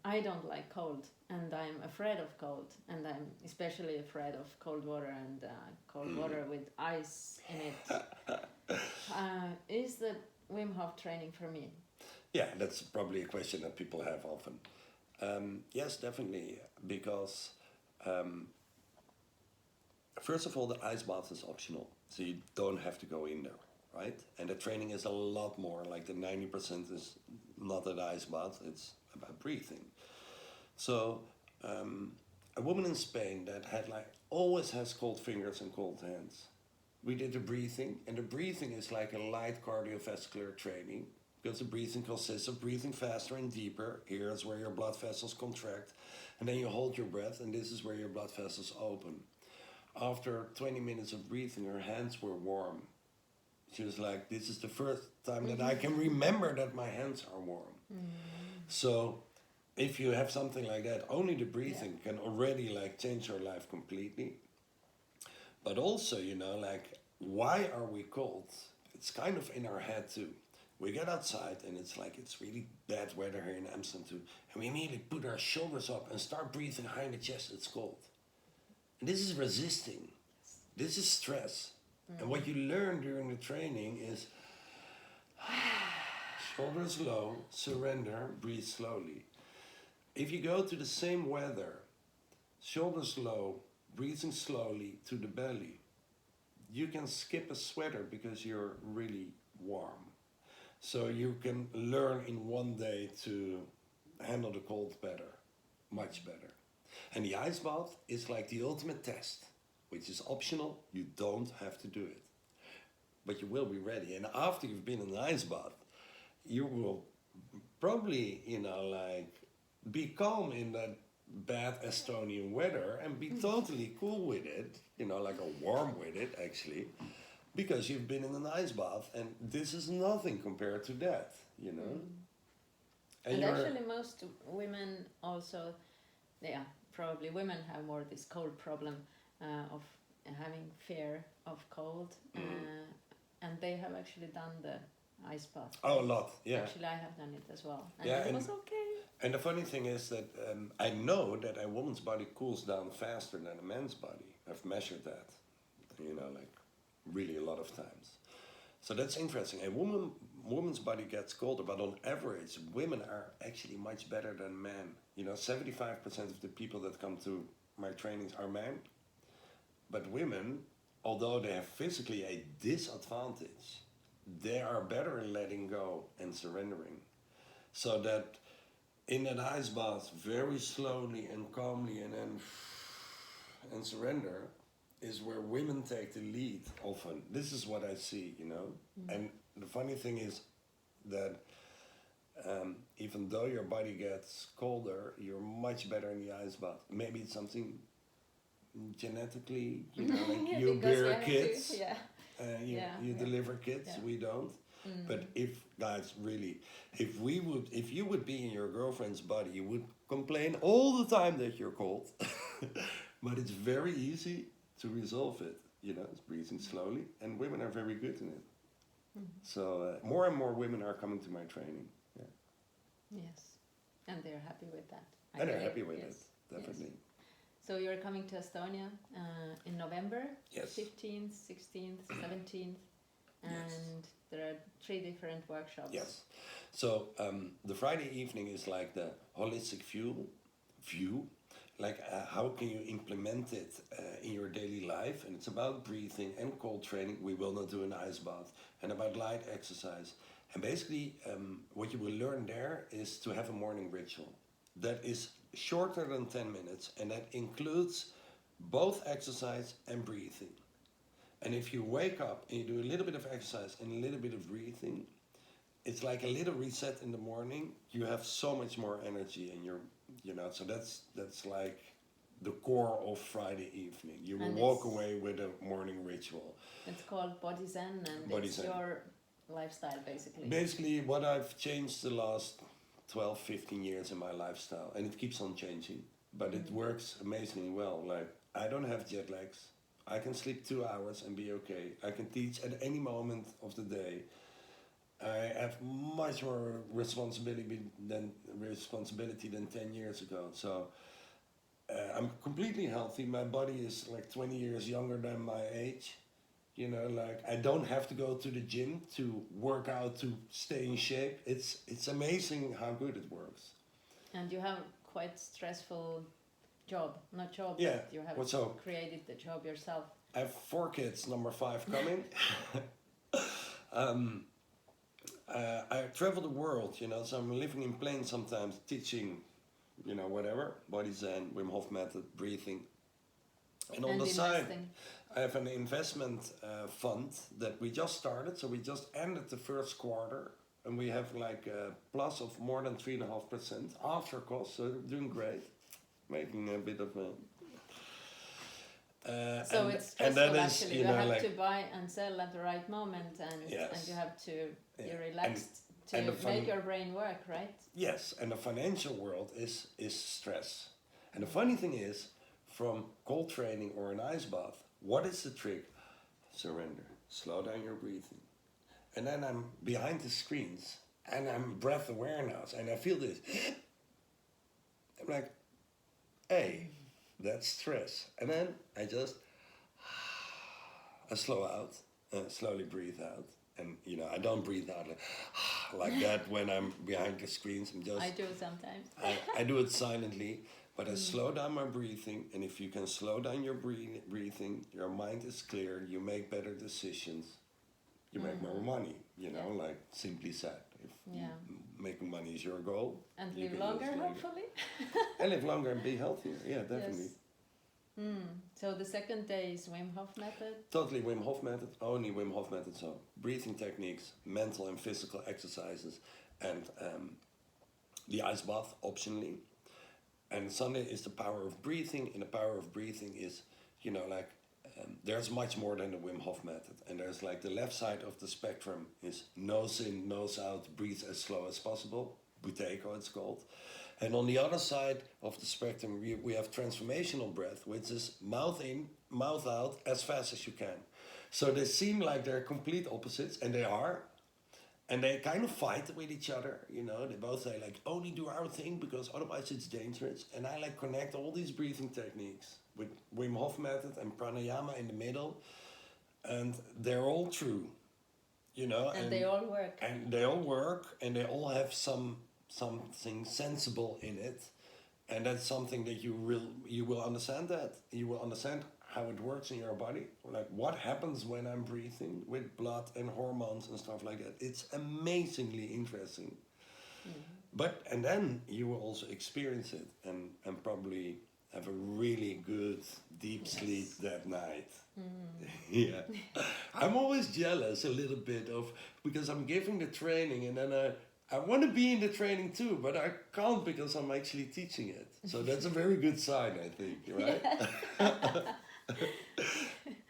I don't like cold, and I'm afraid of cold, and I'm especially afraid of cold water and cold water with ice in it. Is the Wim Hof training for me? Yeah, that's probably a question that people have often. Yes, definitely, because first of all, the ice bath is optional, so you don't have to go in there, right? And the training is a lot more, like the 90% is not an ice bath, it's about breathing. So, a woman in Spain that had like, always has cold fingers and cold hands. We did the breathing, and the breathing is like a light cardiovascular training, because the breathing consists of breathing faster and deeper. Here is where your blood vessels contract, and then you hold your breath, and this is where your blood vessels open. After 20 minutes of breathing, her hands were warm. She was like, this is the first time that I can remember that my hands are warm. So if you have something like that, only the breathing can already like change your life completely. But also, you know, like, why are we cold? It's kind of in our head too. We get outside and it's like, it's really bad weather here in Amsterdam too. And we immediately put our shoulders up and start breathing high in the chest, it's cold. And this is resisting. This is stress. And what you learn during the training is shoulders low, surrender, breathe slowly. If you go to the same weather, shoulders low, breathing slowly to the belly, you can skip a sweater because you're really warm. So you can learn in one day to handle the cold better, much better. And the ice bath is like the ultimate test, which is optional. You don't have to do it. But you will be ready. And after you've been in an ice bath, you will probably, you know, like, be calm in that bad Estonian weather and be totally cool with it, you know, like a warm with it actually, because you've been in an ice bath and this is nothing compared to that, you know. And actually most women also, yeah, probably women have more this cold problem of having fear of cold, and they have actually done the ice bath. Oh, a lot, yeah. Actually, I have done it as well, and yeah, it was okay. And the funny thing is that I know that a woman's body cools down faster than a man's body. I've measured that, you know, like really a lot of times. So that's interesting. A woman's body gets colder, but on average, women are actually much better than men. You know, 75% of the people that come to my trainings are men. But women, although they have physically a disadvantage, they are better in letting go and surrendering. So that in an ice bath, very slowly and calmly and surrender is where women take the lead often. This is what I see, you know. And the funny thing is that even though your body gets colder, you're much better in the ice bath. Maybe it's something genetically, you know, like you bear kids, you deliver kids, we don't. But if guys, really, if you would be in your girlfriend's body, you would complain all the time that you're cold. But it's very easy to resolve it, you know. It's breathing slowly, and women are very good in it. So more and more women are coming to my training. Yes, and they're happy with that. And they're happy with it, definitely. Yes. So you're coming to Estonia in November, yes. 15th, 16th, 17th, and there are 3 different workshops. Yes. So the Friday evening is like the holistic view, like how can you implement it in your daily life, and it's about breathing and cold training. We will not do an ice bath, and about light exercise. And basically what you will learn there is to have a morning ritual that is shorter than 10 minutes, and that includes both exercise and breathing. And if you wake up and you do a little bit of exercise and a little bit of breathing, it's like a little reset in the morning. You have so much more energy, and you're, you know, so that's like the core of Friday evening. You will walk away with a morning ritual. It's called Body Zen, and Body it's Zen. your lifestyle, basically. Basically, what I've changed the last 12, 15 years in my lifestyle, and it keeps on changing, but it works amazingly well. Like, I don't have jet lags. I can sleep 2 hours and be okay. I can teach at any moment of the day. I have much more responsibility than 10 years ago. So I'm completely healthy. My body is like 20 years younger than my age. You know, like I don't have to go to the gym to work out to stay in shape. It's amazing how good it works. And you have quite stressful job, not job, Yeah. but you have What's so? created the job yourself. I have 4 kids, number 5 coming. I travel the world, you know, so I'm living in planes sometimes, teaching, you know, whatever, body zen, Wim Hof Method, breathing. And on the side, I have an investment fund that we just started, so we just ended the first quarter, and we have like a plus of more than 3.5% after cost, so doing great, making a bit of a... so it's stressful actually. You have like, to buy and sell at the right moment, and you have to be relaxed to make your brain work, right? Yes, and the financial world is stress. And the funny thing is, from cold training or an ice bath, what is the trick? Surrender. Slow down your breathing. And then I'm behind the screens, and I'm breath aware now, and I feel this. I'm like, hey. That's stress. And then I just slow out, slowly breathe out. And, you know, I don't breathe out like that when I'm behind the screens. I do sometimes. I do it silently, but I slow down my breathing. And if you can slow down your breathing, your mind is clear, you make better decisions, you make more money, you know, like simply said. If making money is your goal. And live longer, hopefully. And live longer and be healthier, yeah, definitely. Yes. So the second day is Wim Hof Method? Totally Wim Hof Method, only Wim Hof Method. So breathing techniques, mental and physical exercises, and the ice bath optionally. And Sunday is the power of breathing, and the power of breathing is, you know, like, there's much more than the Wim Hof Method. And there's like the left side of the spectrum is nose in, nose out, breathe as slow as possible. Buteyko it's called. And on the other side of the spectrum, we have transformational breath, which is mouth in, mouth out, as fast as you can. So they seem like they're complete opposites, and they are. And they kind of fight with each other, you know. They both say like, only do our thing because otherwise it's dangerous. And I like connect all these breathing techniques with Wim Hof Method and pranayama in the middle. And they're all true, you know. And they all work. And they all work, and they all have something sensible in it. And that's something that you will understand that. You will understand how it works in your body, like what happens when I'm breathing with blood and hormones and stuff like that. It's amazingly interesting. And then you will also experience it and probably have a really good deep sleep that night. Yeah. I'm always jealous a little bit because I'm giving the training, and then I want to be in the training too, but I can't because I'm actually teaching it. So that's a very good sign, I think, right?